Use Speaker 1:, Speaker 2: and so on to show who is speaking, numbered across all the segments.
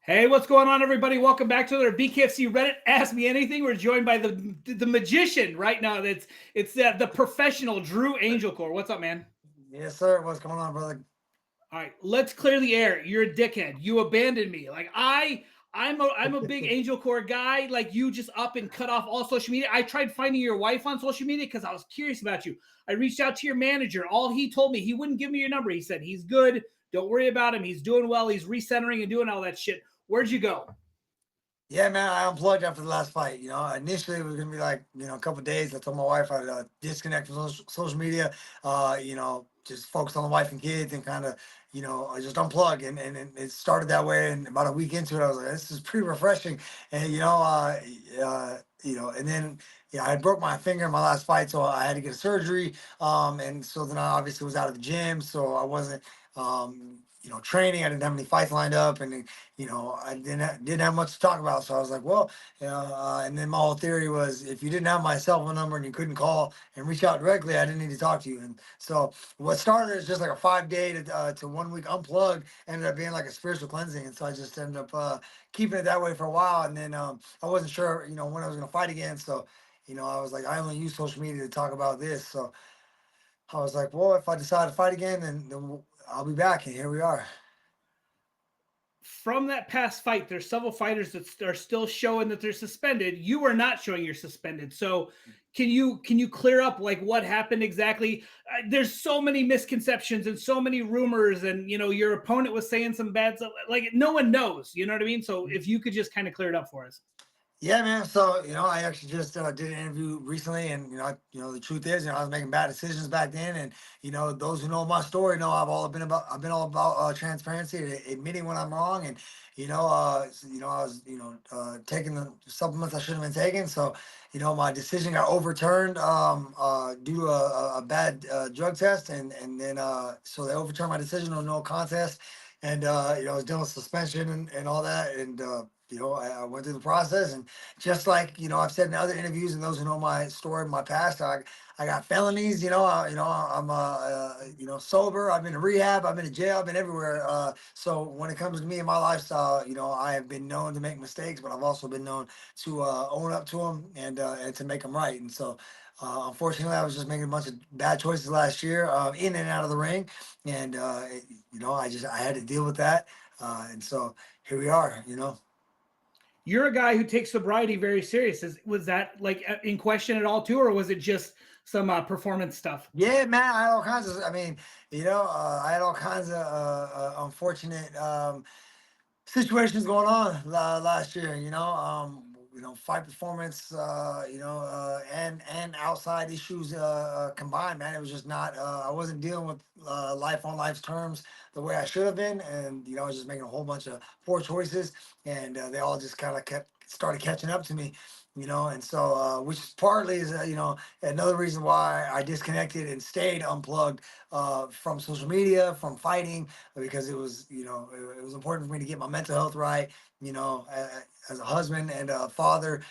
Speaker 1: Hey, what's going on, everybody? Welcome back to another BKFC Reddit Ask Me Anything. We're joined by the magician right now. It's the professional Drew Angelcor. What's up, man?
Speaker 2: Yes, sir. What's going on, brother?
Speaker 1: All right, let's clear the air. You're a dickhead. You abandoned me. I'm a big Angelcor guy. Like you just up and cut off all social media. I tried finding your wife on social media because I was curious about you. I reached out to your manager. All he told me, he wouldn't give me your number. He said he's good. Don't worry about him. He's doing well. He's recentering and doing all that shit. Where'd you go?
Speaker 2: Yeah, man, I unplugged after the last fight. Initially it was gonna be like, a couple of days. I told my wife I'd disconnect from social media, just focus on the wife and kids and kind of, I just unplug. And it started that way. And about a week into it, I was like, this is pretty refreshing. And, and then, yeah, I broke my finger in my last fight, so I had to get a surgery. And so then I obviously was out of the gym, so I wasn't, training. I didn't have any fights lined up, and I didn't have much to talk about. So I was like, well, and then my whole theory was if you didn't have my cell phone number and you couldn't call and reach out directly, I didn't need to talk to you. And so what started as just like a 5 day to 1 week unplug ended up being like a spiritual cleansing. And so I just ended up keeping it that way for a while. And then I wasn't sure, when I was going to fight again. So, I was like, I only use social media to talk about this. So I was like, well, if I decide to fight again, then I'll be back. And here we are.
Speaker 1: From that past fight, there's several fighters that are still showing that they're suspended. You are not showing you're suspended. So can you clear up like what happened exactly? There's so many misconceptions and so many rumors, and your opponent was saying some bad stuff. Like no one knows. You know what I mean? So if you could just kind of clear it up for us.
Speaker 2: Yeah, man. So, I actually just did an interview recently, and the truth is, I was making bad decisions back then, and those who know my story know I've been all about transparency, and admitting when I'm wrong, and I was taking the supplements I shouldn't have been taking, so my decision got overturned due to a bad drug test, and then so they overturned my decision on no contest, and I was dealing with suspension and all that, and I went through the process, and just like I've said in other interviews, and those who know my story, my past, I got felonies. I'm sober. I've been to rehab. I've been to jail. I've been everywhere. So when it comes to me and my lifestyle, I have been known to make mistakes, but I've also been known to own up to them and to make them right. And so. Unfortunately, I was just making a bunch of bad choices last year, in and out of the ring, and I had to deal with that, and so here we are.
Speaker 1: You're a guy who takes sobriety very serious. Was that like in question at all too, or was it just some performance stuff?
Speaker 2: Yeah, man, I had all kinds of. I mean, I had all kinds of unfortunate situations going on last year. Fight performance, and outside issues combined. Man, it was just not. I wasn't dealing with life on life's terms the way I should have been, and I was just making a whole bunch of poor choices, and they all just kind of kept started catching up to me. And so which partly is another reason why I disconnected and stayed unplugged from social media, from fighting, because it was it was important for me to get my mental health right. As a husband and a father,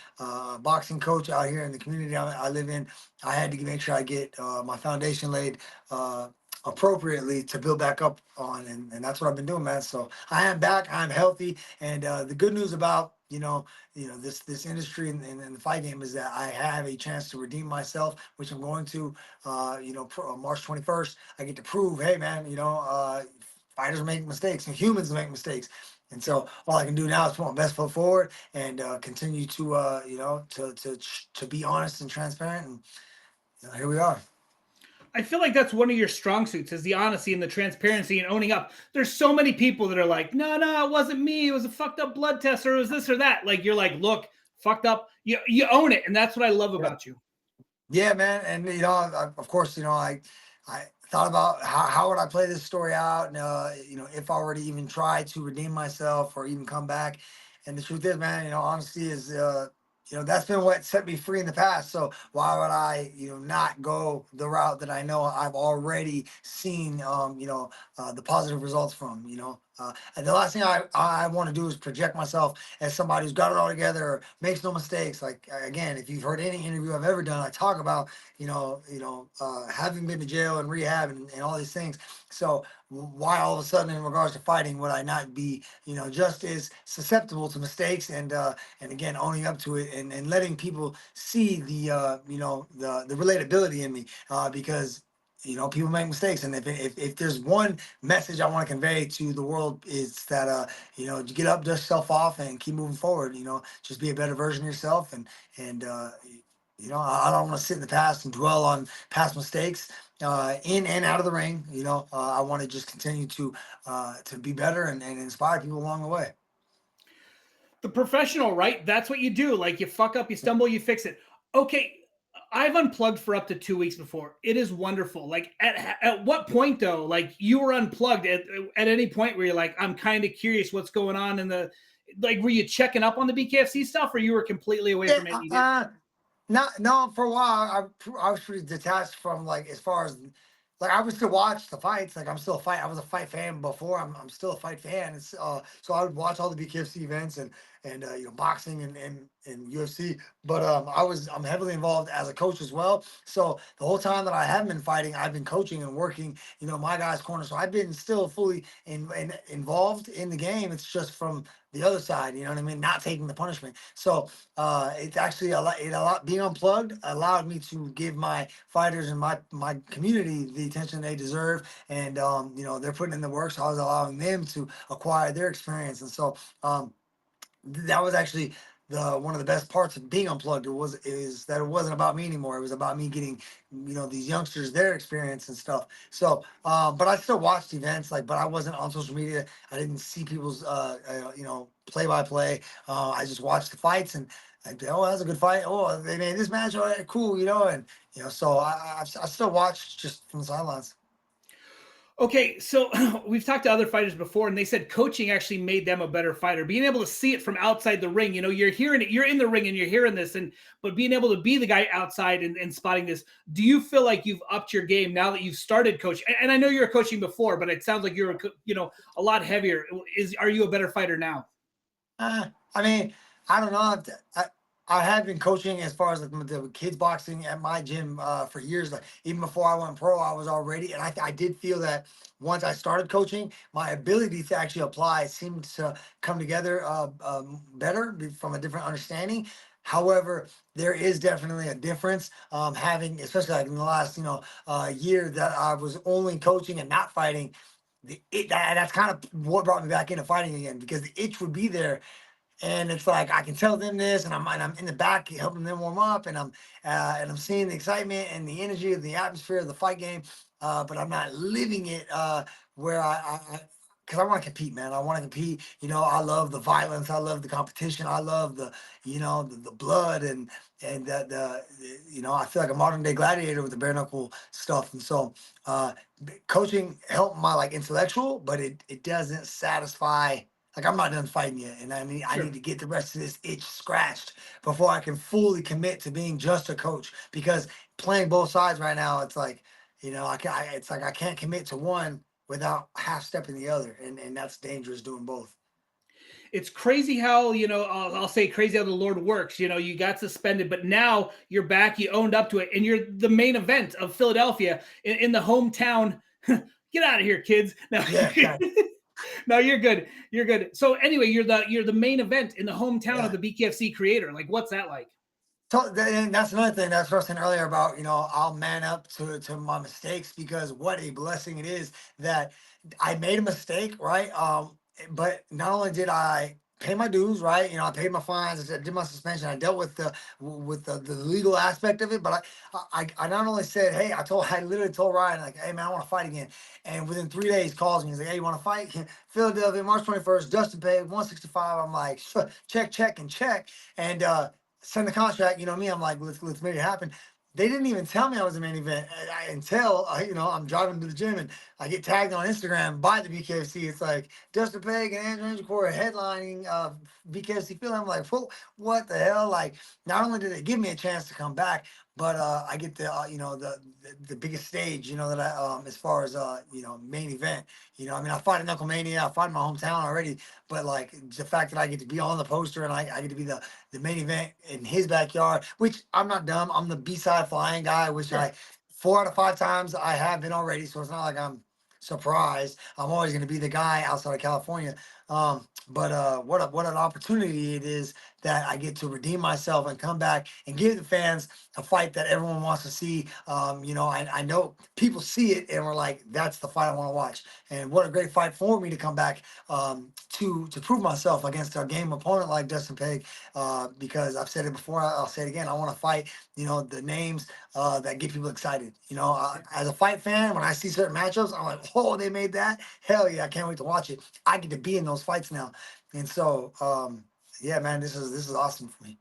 Speaker 2: boxing coach out here in the community I live in, I had to make sure I get my foundation laid appropriately to build back up on, and that's what I've been doing, man. So I am back, I'm healthy, and the good news about this industry and the fight game is that I have a chance to redeem myself, which I'm going to March 21st. I get to prove, hey man, fighters make mistakes and humans make mistakes. And so all I can do now is put my best foot forward and continue to to be honest and transparent. And here we are.
Speaker 1: I feel like that's one of your strong suits is the honesty and the transparency and owning up. There's so many people that are like, no, it wasn't me. It was a fucked up blood test or it was this or that. Like you're like, look, fucked up. You own it, and that's what I love
Speaker 2: Yeah.
Speaker 1: about you.
Speaker 2: Yeah, man. And of course, I thought about how would I play this story out, and if I were to even try to redeem myself or even come back. And the truth is, man, honesty is that's been what set me free in the past. So why would I not go the route that I know I've already seen the positive results from. And the last thing I want to do is project myself as somebody who's got it all together or makes no mistakes. Like again, if you've heard any interview I've ever done, I talk about having been to jail and rehab and all these things. So why all of a sudden in regards to fighting would I not be just as susceptible to mistakes and again owning up to it and letting people see the relatability in me because people make mistakes, and if there's one message I want to convey to the world is that get up, dust yourself off, and keep moving forward. Just be a better version of yourself, and I don't want to sit in the past and dwell on past mistakes in and out of the ring. I want to just continue to be better and inspire people along the way.
Speaker 1: The professional, right? That's what you do. Like you fuck up, you stumble, you fix it. Okay, I've unplugged for up to 2 weeks before. It is wonderful. Like at what point though? Like you were unplugged at any point where you're like, I'm kind of curious what's going on in the like. Were you checking up on the BKFC stuff, or you were completely away
Speaker 2: Yeah,
Speaker 1: from it? And you did.
Speaker 2: not no. For a while, I was pretty detached from like as far as like I would still watch the fights. Like I'm still a fight. I was a fight fan before. I'm still a fight fan. So I would watch all the BKFC events and boxing and UFC. But I'm heavily involved as a coach as well. So the whole time that I haven't been fighting, I've been coaching and working. My guys' corner. So I've been still fully involved in the game. It's just from the other side. You know what I mean? Not taking the punishment. So it's actually a lot being unplugged allowed me to give my fighters and my community the attention they deserve, and they're putting in the work, so I was allowing them to acquire their experience. And so that was actually the one of the best parts of being unplugged. Is that it wasn't about me anymore. It was about me getting these youngsters their experience and stuff. So but I still watched events, like, but I wasn't on social media. I didn't see people's play by play. I just watched the fights and like, oh, that was a good fight. Oh, they made this match. All right, cool. And so I still watch just from the sidelines.
Speaker 1: Okay, so we've talked to other fighters before, and they said coaching actually made them a better fighter. Being able to see it from outside the ring, you're hearing it, you're in the ring and you're hearing this, but being able to be the guy outside and spotting this, do you feel like you've upped your game now that you've started coaching? And I know you were coaching before, but it sounds like you're a lot heavier. Are you a better fighter now?
Speaker 2: I mean, I don't know. I have been coaching as far as like the kids boxing at my gym for years. Like even before I went pro, I was already, and I did feel that once I started coaching, my ability to actually apply seemed to come together better from a different understanding. However, there is definitely a difference having, especially like in the last year that I was only coaching and not fighting. That's kind of what brought me back into fighting again because the itch would be there, and it's like I can tell them this, and I'm in the back helping them warm up, and I'm seeing the excitement and the energy of the atmosphere of the fight game, but I'm not living it where because I want to compete, man. I want to compete. I love the violence. I love the competition. I love the blood and I feel like a modern day gladiator with the bare knuckle stuff, and so coaching helped my like intellectual, but it doesn't satisfy. Like I'm not done fighting yet, and I need
Speaker 1: Sure.
Speaker 2: to get the rest of this itch scratched before I can fully commit to being just a coach. Because playing both sides right now, it's like it's like I can't commit to one without half stepping the other, and that's dangerous doing both.
Speaker 1: It's crazy how I'll say crazy how the Lord works. You got suspended, but now you're back. You owned up to it, and you're the main event of Philadelphia in the hometown. Get out of here, kids! Now,
Speaker 2: Yeah,
Speaker 1: no, you're good. You're good. So anyway, you're the main event in the hometown of
Speaker 2: yeah.
Speaker 1: the BKFC creator. Like, what's that like?
Speaker 2: So and that's another thing that's what I was saying earlier about I'll man up to my mistakes because what a blessing it is that I made a mistake, right? But not only did I pay my dues, right? I paid my fines, I did my suspension, I dealt with the legal aspect of it, but I not only said, hey, I literally told Ryan like, hey man, I want to fight again, and within 3 days calls me, he's like, hey, you want to fight? Philadelphia, March 21st, Dustin Pay, 165. I'm like, check and check, and send the contract. Me, I'm like, let's make it happen. They didn't even tell me I was the main event until I'm driving to the gym and I get tagged on Instagram by the BKFC. It's like Dustin Peg and Angelcor headlining BKFC Philly. I'm like, what the hell? Like, not only did they give me a chance to come back, but I get the the biggest stage, that I as far as main event. I mean, I fight in Knuckle Mania, I fight in my hometown already, but like the fact that I get to be on the poster and I get to be the main event in his backyard, which I'm not dumb. I'm the B-side flying guy, which
Speaker 1: Sure.
Speaker 2: I 4 out of 5 times I have been already, so it's not like I'm surprised. I'm always going to be the guy outside of California. But what an opportunity it is that I get to redeem myself and come back and give the fans a fight that everyone wants to see. I know people see it and we're like, that's the fight I want to watch. And what a great fight for me to come back to prove myself against a game opponent like Dustin Peg. Because I've said it before, I'll say it again. I want to fight, the names that get people excited. As a fight fan, when I see certain matchups, I'm like, oh, they made that. Hell yeah, I can't wait to watch it. I get to be in those fights now, and so yeah, man, this is awesome for me.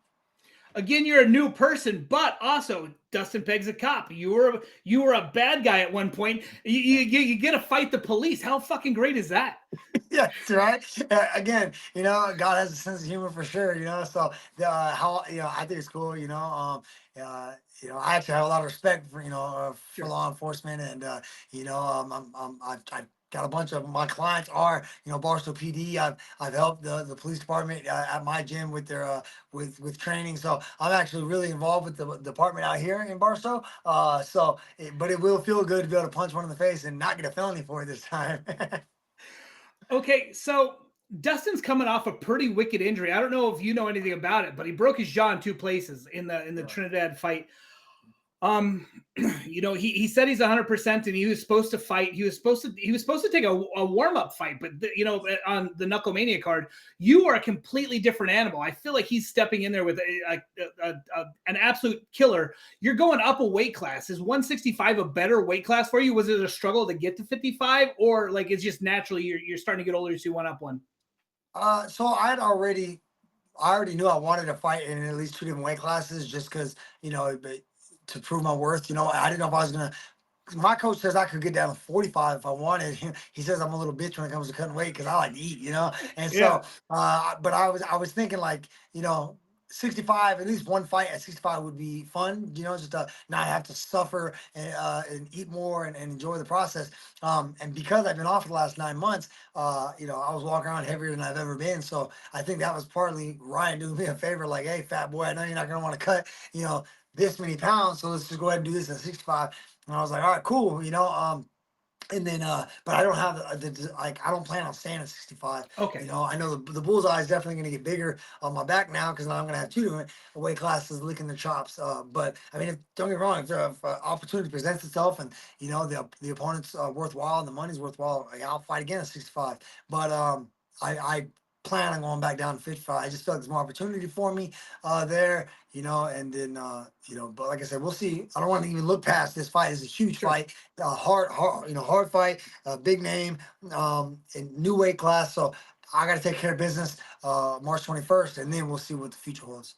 Speaker 1: Again, you're a new person, but also Dustin Pegg's a cop. You were a bad guy at one point. You get to fight the police. How fucking great is that?
Speaker 2: Yes, right. Again, God has a sense of humor for sure. So how I think it's cool. I actually have a lot of respect for for
Speaker 1: Sure.
Speaker 2: law enforcement, and I've got a bunch of my clients are Barstow PD. I've helped the police department at my gym with their with training. So I'm actually really involved with the department out here in Barstow. But it will feel good to be able to punch one in the face and not get a felony for it this time.
Speaker 1: Okay, so Dustin's coming off a pretty wicked injury. I don't know if you know anything about it, but he broke his jaw in two places in the
Speaker 2: Right.
Speaker 1: Trinidad fight. Um, he said he's 100%, and he was supposed to fight. He was supposed to take a warm up fight, but on the Knucklemania card, you are a completely different animal. I feel like he's stepping in there with an absolute killer. You're going up a weight class. Is 165 a better weight class for you? Was it a struggle to get to 55, or like it's just naturally you're starting to get older, so you went up one?
Speaker 2: So I already knew I wanted to fight in at least 2 different weight classes just because, but to prove my worth. I didn't know if I was gonna. 'Cause my coach says I could get down to 45 if I wanted. He says I'm a little bitch when it comes to cutting weight because I like to eat. And
Speaker 1: Yeah.
Speaker 2: so, but I was thinking like, 65, at least one fight at 65 would be fun, just to not have to suffer and eat more and enjoy the process. And because I've been off for the last 9 months, I was walking around heavier than I've ever been. So I think that was partly Ryan doing me a favor, like, hey, fat boy, I know you're not gonna want to cut, this many pounds, so let's just go ahead and do this at 65. And I was like, all right, cool, and then but I don't have like I don't plan on staying at 65.
Speaker 1: Okay.
Speaker 2: I know the bullseye is definitely going to get bigger on my back now because now I'm going to have 2 different weight classes licking the chops. But I mean, don't get me wrong, if opportunity presents itself and the opponent's worthwhile and the money's worthwhile, like, I'll fight again at 65. But I plan on going back down to 55. I just feel like there's more opportunity for me there, and then but like I said, we'll see. I don't want to even look past this fight. It's a huge
Speaker 1: Sure.
Speaker 2: fight, hard fight, big name, and new weight class. So I got to take care of business March 21st, and then we'll see what the future holds.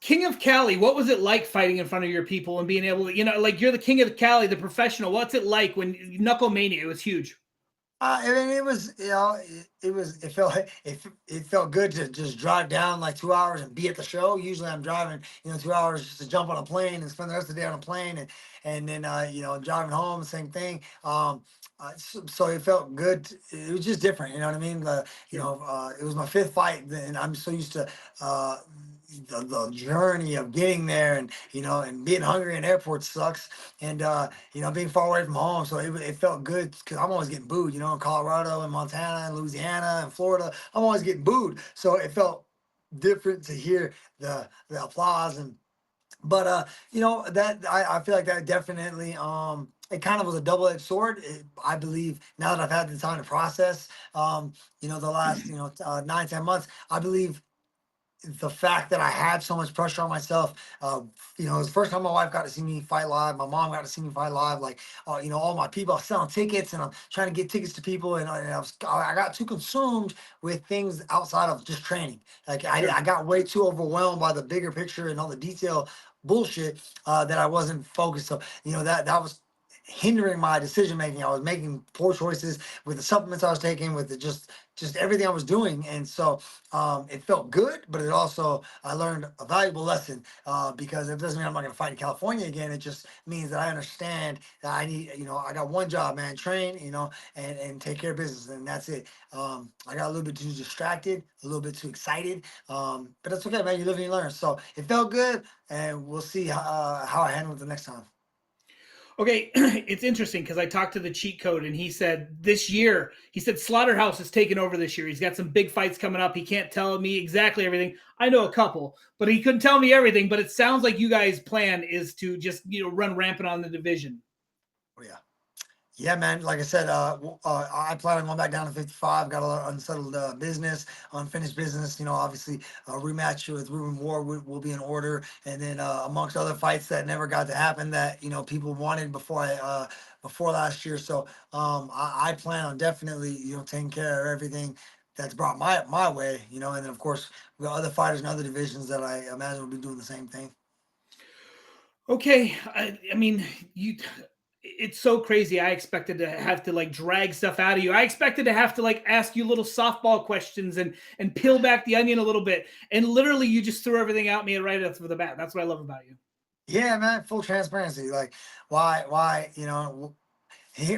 Speaker 1: King of Cali, what was it like fighting in front of your people and being able to, like you're the king of Cali, the professional. What's it like when Knuckle Mania? It was huge.
Speaker 2: I mean, it was, it felt, it felt good to just drive down like 2 hours and be at the show. Usually I'm driving, 2 hours just to jump on a plane and spend the rest of the day on a plane and then, driving home, same thing. So it felt good. It was just different. You know what I mean?
Speaker 1: Sure.
Speaker 2: It was my fifth fight and I'm so used to, the journey of getting there and being hungry in airports sucks and being far away from home. So it felt good because I'm always getting booed, in Colorado and Montana and Louisiana and Florida. I'm always getting booed. So it felt different to hear the applause and but that I feel like that definitely it kind of was a double-edged sword. I believe now that I've had the time to process the last 9-10 months, I believe the fact that I had so much pressure on myself, it was the first time my wife got to see me fight live. My mom got to see me fight live. Like, all my people are selling tickets, and I'm trying to get tickets to people, and I got too consumed with things outside of just training. Like,
Speaker 1: Sure.
Speaker 2: I got way too overwhelmed by the bigger picture and all the detail bullshit that I wasn't focused. So, that was hindering my decision making. I was making poor choices with the supplements I was taking, with the just everything I was doing, and so it felt good, but it also I learned a valuable lesson because it doesn't mean I'm not going to fight in California again. It just means that I understand that I need, I got one job, man, train, and take care of business, and that's it. I got a little bit too distracted, a little bit too excited, but that's okay, man. You live and you learn. So it felt good, and we'll see how I handle it the next time.
Speaker 1: Okay, it's interesting because I talked to the cheat code and he said this year, he said Slaughterhouse is taking over this year. He's got some big fights coming up. He can't tell me exactly everything. I know a couple, but he couldn't tell me everything. But it sounds like you guys' plan is to just run rampant on the division.
Speaker 2: Oh, yeah. Yeah, man. Like I said, I plan on going back down to 55. Got a lot of unsettled business, unfinished business. Obviously, a rematch with Ruben Ward will be in order, and then amongst other fights that never got to happen that people wanted before last year. So I plan on definitely taking care of everything that's brought my way. And then of course we got other fighters in other divisions that I imagine will be doing the same thing.
Speaker 1: Okay, I mean, it's so crazy. I expected to have to like drag stuff out of you. I expected to have to like ask you little softball questions and peel back the onion a little bit. And literally, you just threw everything at me right off the bat. That's what I love about you.
Speaker 2: Yeah, man. Full transparency. Like, why?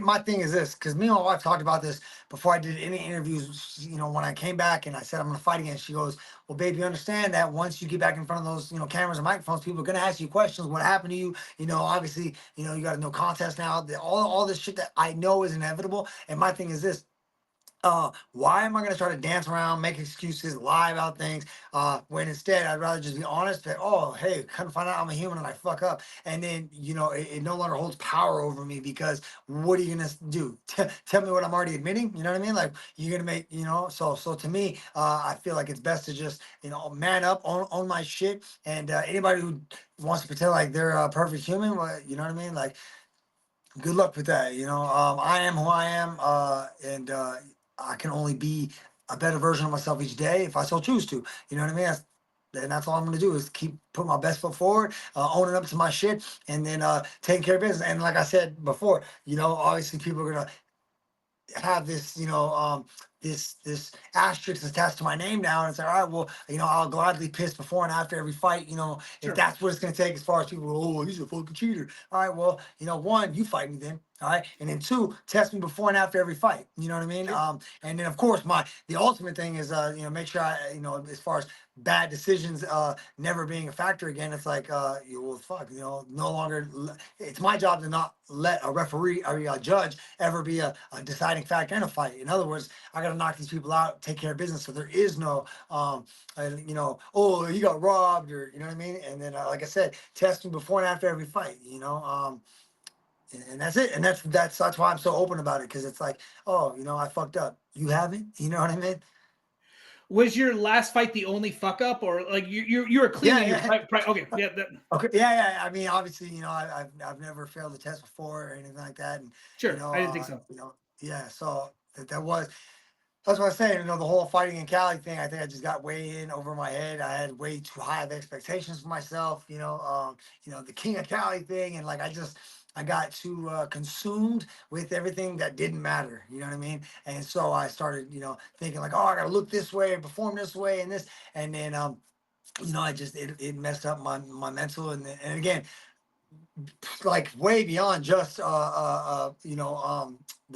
Speaker 2: My thing is this, because me and my wife talked about this before I did any interviews. When I came back and I said I'm going to fight again, she goes, "Well, babe, you understand that once you get back in front of those, cameras and microphones, people are going to ask you questions. What happened to you? Obviously, you got a no contest now. All this shit that I know is inevitable. And my thing is this." Why am I going to try to dance around, make excuses, lie about things, when instead I'd rather just be honest that, oh, hey, come find out I'm a human and I fuck up. And then, it no longer holds power over me because what are you going to do? Tell me what I'm already admitting? You know what I mean? Like, you're going to make, so to me, I feel like it's best to just, man up, own my shit. And anybody who wants to pretend like they're a perfect human, well, you know what I mean? Like, good luck with that. I am who I am, and I can only be a better version of myself each day if I so choose to. You know what I mean? That's all I'm gonna do is keep putting my best foot forward, owning up to my shit, and then taking care of business. And like I said before, obviously people are gonna have this, this asterisk attached to my name now, and say, all right, well, I'll gladly piss before and after every fight, if
Speaker 1: Sure.
Speaker 2: that's what it's gonna take as far as people, oh, he's a fucking cheater. All right, well, one, you fight me then. All right, and then two, test me before and after every fight. You know what I mean?
Speaker 1: Sure.
Speaker 2: And then of course the ultimate thing is make sure I, as far as bad decisions never being a factor again. It's like well, fuck, no longer. It's my job to not let a referee or a judge ever be a deciding factor in a fight. In other words, I got to knock these people out, take care of business, so there is no oh, he got robbed, or you know what I mean. And then like I said, testing before and after every fight. And that's it. And that's why I'm so open about it, because it's like, oh, I fucked up. You haven't. You know what I mean?
Speaker 1: Was your last fight the only fuck up, or like you were clean
Speaker 2: Yeah,
Speaker 1: in your
Speaker 2: yeah.
Speaker 1: okay? Yeah.
Speaker 2: Okay, yeah, yeah. I mean, obviously, I've never failed the test before or anything like that, and
Speaker 1: Sure. I didn't think so.
Speaker 2: yeah. So that's what I was saying. The whole fighting in Cali thing. I think I just got way in over my head. I had way too high of expectations for myself. The King of Cali thing, and like I got too consumed with everything that didn't matter. You know what I mean? And so I started, thinking like, oh, I gotta look this way, perform this way, and this, and then I just it messed up my mental, and again, like way beyond just the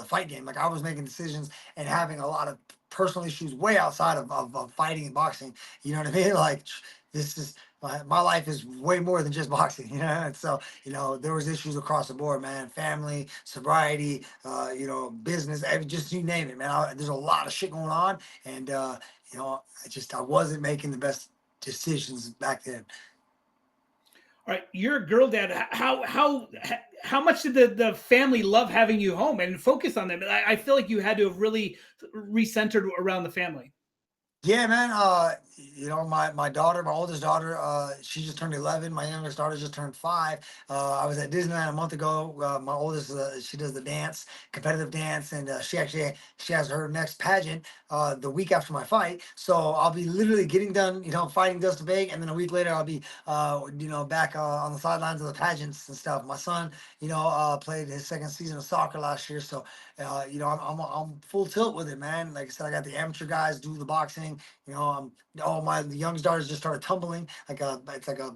Speaker 2: fight game. Like I was making decisions and having a lot of personal issues way outside of fighting and boxing. You know what I mean? Like this is my life is way more than just boxing. And so there was issues across the board, man. Family, sobriety, business, just you name it, man. There's a lot of shit going on, and I wasn't making the best decisions back then.
Speaker 1: All right, you're a girl dad. How much did the family love having you home and focus on them? I feel like you had to have really recentered around the family.
Speaker 2: Yeah, man. my daughter, my oldest daughter, she just turned 11. My youngest daughter just turned 5. I was at Disneyland a month ago. My oldest, she does the dance, competitive dance, and she has her next pageant the week after my fight. So I'll be literally getting done, fighting Dustin Bake, and then a week later I'll be, back on the sidelines of the pageants and stuff. My son, played his second season of soccer last year, so I'm full tilt with it, man. Like I said, I got the amateur guys do the boxing. All my the youngest daughters just started tumbling. It's like a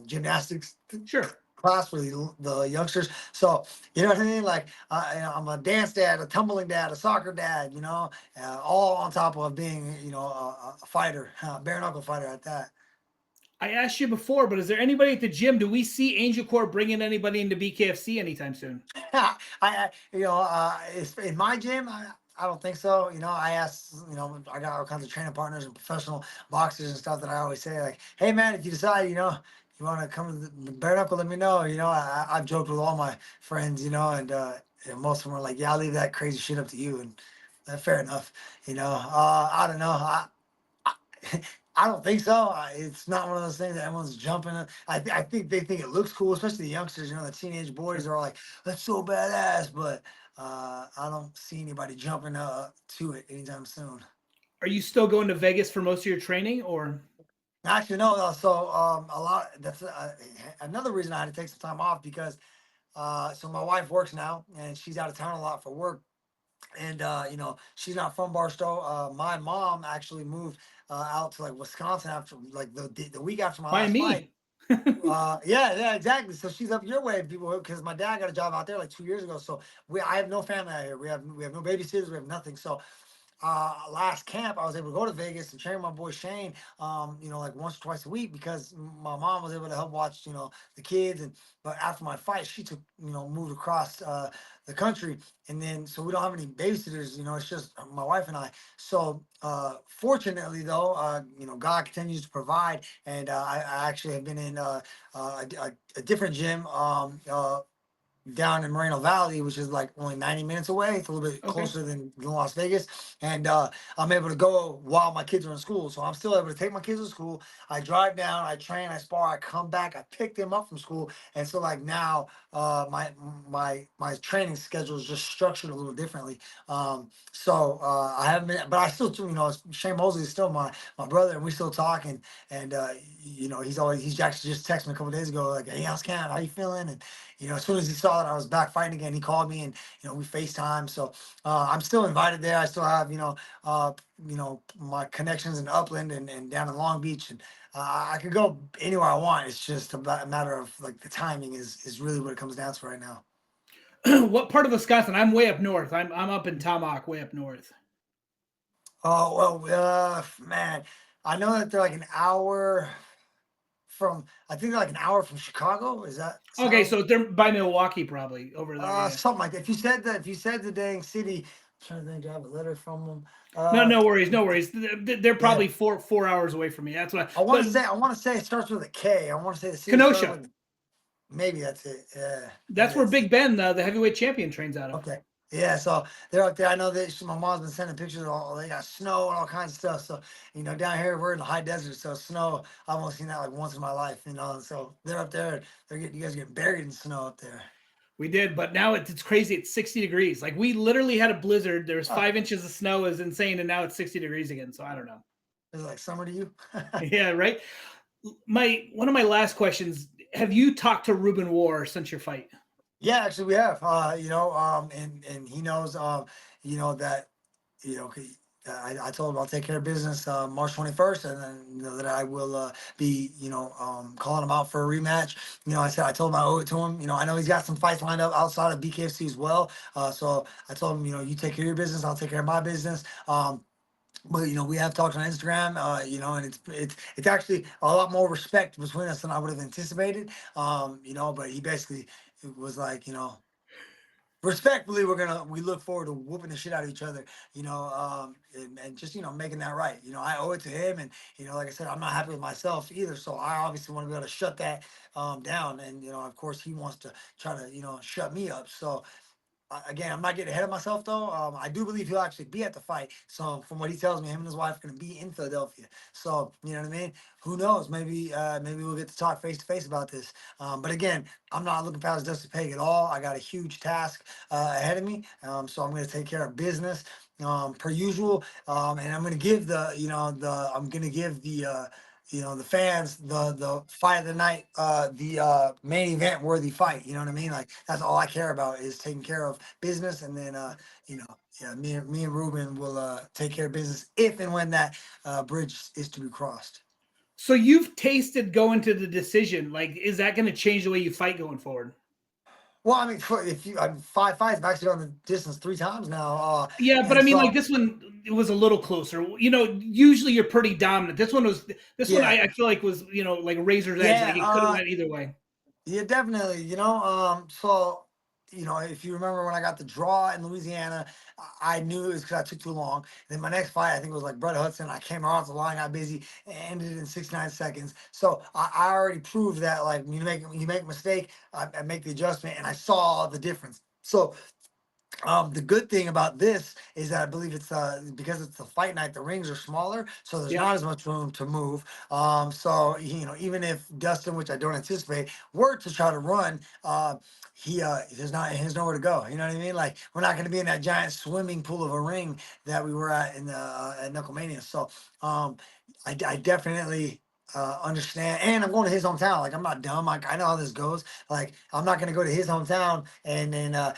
Speaker 2: gymnastics
Speaker 1: Sure.
Speaker 2: class for the youngsters. So you know what I mean? Like I'm a dance dad, a tumbling dad, a soccer dad. All on top of being a fighter, bare knuckle fighter at that.
Speaker 1: I asked you before, but is there anybody at the gym? Do we see Angelcor bringing anybody into BKFC anytime soon?
Speaker 2: It's in my gym. I don't think so. I asked, I got all kinds of training partners and professional boxers and stuff that I always say, like, hey man, if you decide, you want to come to the bare knuckle, let me know. I've joked with all my friends, and most of them are like, yeah, I'll leave that crazy shit up to you. And fair enough. I don't know. I, I don't think so. It's not one of those things that everyone's jumping. I think they think it looks cool, especially the youngsters. The teenage boys are all like, "That's so badass," but I don't see anybody jumping to it anytime soon.
Speaker 1: Are you still going to Vegas for most of your training, or
Speaker 2: Actually, no. So a lot. That's another reason I had to take some time off because so my wife works now and she's out of town a lot for work. And she's not from Barstow. My mom actually moved out to like Wisconsin after like the week after my
Speaker 1: by
Speaker 2: last fight.
Speaker 1: me?
Speaker 2: Yeah, exactly. So she's up your way, people, because my dad got a job out there like 2 years ago. So I have no family out here. We have no babysitters. We have nothing. So last camp, I was able to go to Vegas and train my boy Shane, like once or twice a week because my mom was able to help watch, the kids. But after my fight, she took, moved across the country. And then, so we don't have any babysitters, it's just my wife and I. So, fortunately though, God continues to provide. And I actually have been in a different gym, down in Moreno Valley, which is like only 90 minutes away. It's a little bit
Speaker 1: Okay.
Speaker 2: closer than Las Vegas. And I'm able to go while my kids are in school. So I'm still able to take my kids to school. I drive down, I train, I spar, I come back, I pick them up from school. And so like now my training schedule is just structured a little differently. So I haven't been, but I still do, Shane Mosley is still my brother and we still talk and he's actually just texted me a couple days ago, like, hey, how's Cam? How you feeling? And as soon as he saw that I was back fighting again, he called me and we FaceTime. So I'm still invited there. I still have my connections in Upland and down in Long Beach, and I could go anywhere I want. It's just a matter of like the timing is really what it comes down to right now.
Speaker 1: What part of Wisconsin? I'm way up north. I'm up in Tomahawk, way up north.
Speaker 2: Oh well, man, I know that they're like an hour from. I think they're like an hour from Chicago. Is that
Speaker 1: Okay,
Speaker 2: sound?
Speaker 1: so they're by Milwaukee, probably over there. Yeah.
Speaker 2: Something like that. If you said the dang city, I'm trying to think, do I have a letter from them?
Speaker 1: No,
Speaker 2: Uh,
Speaker 1: no worries, no worries. They're
Speaker 2: yeah,
Speaker 1: probably four hours away from me. That's what. But
Speaker 2: I want to say it starts with a K. I want to say the city starts
Speaker 1: Kenosha.
Speaker 2: with maybe that's it. Yeah, maybe
Speaker 1: That's where
Speaker 2: that's
Speaker 1: Big
Speaker 2: it.
Speaker 1: Ben, the heavyweight champion, trains out of.
Speaker 2: Okay. Yeah, so they're up there. I know that my mom's been sending pictures of all they got snow and all kinds of stuff. So, down here we're in the high desert, so snow, I've only seen that like once in my life, So they're up there, you guys get buried in snow up there.
Speaker 1: We did, but now it's crazy. It's 60 degrees. Like we literally had a blizzard. There was
Speaker 2: Oh,
Speaker 1: 5 inches of snow. It was insane, and now it's 60 degrees again. So I don't know.
Speaker 2: is it like summer to you?
Speaker 1: Yeah, right. My one of my last questions: have you talked to Ruben War since your fight?
Speaker 2: Yeah, actually we have. And he knows that I told him I'll take care of business March 21st, and then that I will be calling him out for a rematch. I told him I owe it to him. I know he's got some fights lined up outside of BKFC as well. So I told him, you take care of your business, I'll take care of my business. But we have talked on Instagram, and it's actually a lot more respect between us than I would have anticipated. But he basically was like, respectfully, we look forward to whooping the shit out of each other, and just making that right. I owe it to him, and like I said, I'm not happy with myself either. So I obviously want to be able to shut that down, and of course he wants to try to shut me up. So Again, I'm not getting ahead of myself though. I do believe he'll actually be at the fight. So from what he tells me, him and his wife are going to be in Philadelphia. So you know what I mean. Who knows? Maybe we'll get to talk face to face about this. But again, I'm not looking past Dustin Peg at all. I got a huge task ahead of me. So I'm going to take care of business per usual. And I'm going to give I'm going to give the fans the fight of the night, the main event worthy fight. You know what I mean? Like that's all I care about is taking care of business, and then you know, yeah, me and Ruben will take care of business if and when that bridge is to be crossed.
Speaker 1: So you've tasted going to the decision. Like, is that going to change the way you fight going forward?
Speaker 2: Well, I mean, if you five fights, I've actually gone the distance 3 times now,
Speaker 1: Yeah, but I
Speaker 2: and
Speaker 1: mean, like
Speaker 2: so
Speaker 1: this one, it was a little closer. Usually you're pretty dominant. This one
Speaker 2: yeah,
Speaker 1: I feel like was like a razor's edge. Like
Speaker 2: yeah.
Speaker 1: it could have went either way.
Speaker 2: Yeah, definitely. So if you remember when I got the draw in Louisiana, I knew it was because I took too long. Then my next fight, I think it was like Brett Hudson. I came out the line, got busy, and ended it in 69 seconds. So I already proved that like you make a mistake, I make the adjustment, and I saw the difference. So the good thing about this is that I believe it's because it's the fight night, the rings are smaller, so there's
Speaker 1: Yeah,
Speaker 2: not as much room to move. So even if Dustin, which I don't anticipate, were to try to run, there's nowhere to go. You know what I mean? Like we're not going to be in that giant swimming pool of a ring that we were at in the at Knucklemania. So I definitely understand, and I'm going to his hometown. Like I'm not dumb. Like I know how this goes. Like I'm not going to go to his hometown and then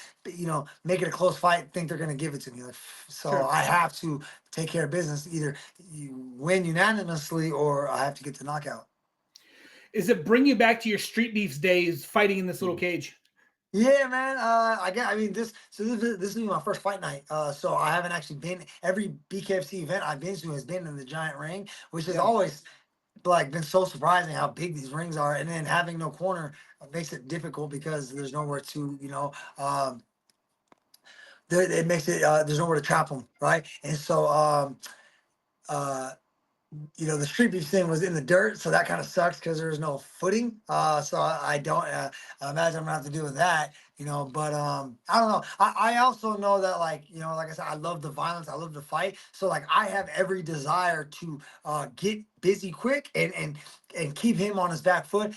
Speaker 2: make it a close fight, think they're going to give it to me. Like, so
Speaker 1: sure.
Speaker 2: I have to take care of business. Either you win unanimously or I have to get the knockout.
Speaker 1: Is it bring you back to your street beefs days fighting in this little
Speaker 2: Mhm.
Speaker 1: cage?
Speaker 2: Yeah, man. I mean, this will be my first fight night. So I haven't actually been every BKFC event I've been to has been in the giant ring, which has
Speaker 1: Yeah,
Speaker 2: always like been so surprising how big these rings are. And then having no corner makes it difficult because there's nowhere to, it makes it there's nowhere to trap them, right? And so uh the street beef thing was in the dirt, so that kind of sucks because there's no footing. So I don't imagine I'm gonna have to deal with that. But I don't know. I also know that like I said, I love the violence, I love the fight. So like I have every desire to get busy quick and keep him on his back foot.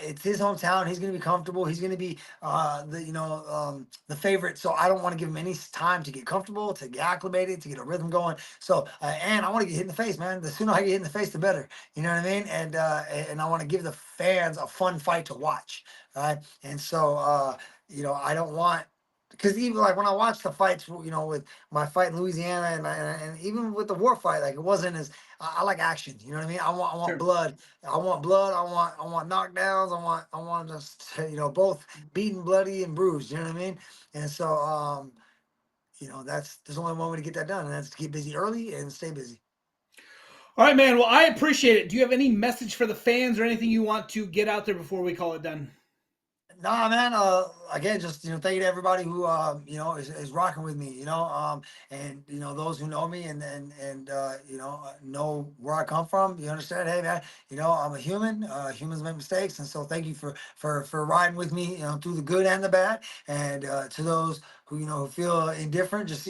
Speaker 2: It's his hometown. He's gonna be comfortable. He's gonna be the favorite. So I don't want to give him any time to get comfortable, to get acclimated, to get a rhythm going. So and I want to get hit in the face, man. The sooner I get hit in the face, the better. You know what I mean? And I want to give the fans a fun fight to watch, right? And so I don't want because even like when I watched the fights, with my fight in Louisiana and even with the war fight, like it wasn't as I like action. You know what I mean? I want
Speaker 1: sure.
Speaker 2: blood. I want blood. I want knockdowns. I want just both beaten, bloody, and bruised. You know what I mean? And so there's only one way to get that done, and that's to get busy early and stay busy.
Speaker 1: All right, man. Well, I appreciate it. Do you have any message for the fans or anything you want to get out there before we call it done?
Speaker 2: Nah, man. Again, just thank you to everybody who is rocking with me. And those who know me and know where I come from. You understand? Hey, man. I'm a human. Humans make mistakes, and so thank you for riding with me. Through the good and the bad. And to those who feel indifferent, just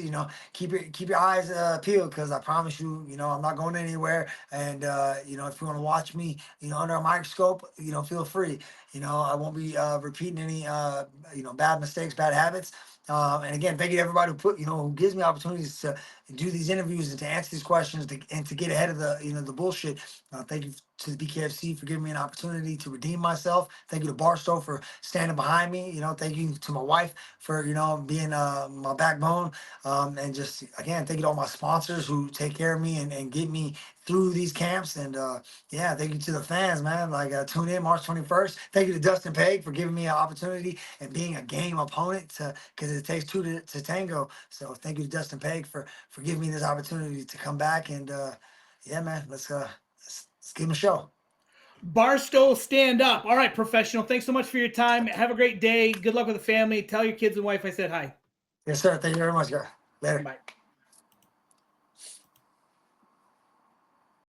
Speaker 2: keep your eyes peeled because I promise you, I'm not going anywhere. And if you want to watch me, under a microscope, feel free. I won't be repeating any bad mistakes, bad habits. And again, thank you to everybody who gives me opportunities to do these interviews and to answer these questions and to get ahead of the bullshit. Thank you to the BKFC for giving me an opportunity to redeem myself. Thank you to Barstow for standing behind me. Thank you to my wife for being my backbone. And just again, thank you to all my sponsors who take care of me and get me through these camps. And yeah, thank you to the fans, man. Like tune in March 21st. Thank you to Dustin Peg for giving me an opportunity and being a game opponent because it takes two to tango. So thank you to Dustin Peg for giving me this opportunity to come back and yeah, man, let's give him a show.
Speaker 1: Barstow, stand up. All right, professional. Thanks so much for your time. Have a great day. Good luck with the family. Tell your kids and wife I said hi.
Speaker 2: Yes, sir. Thank you very much, guys. Later.
Speaker 1: Bye.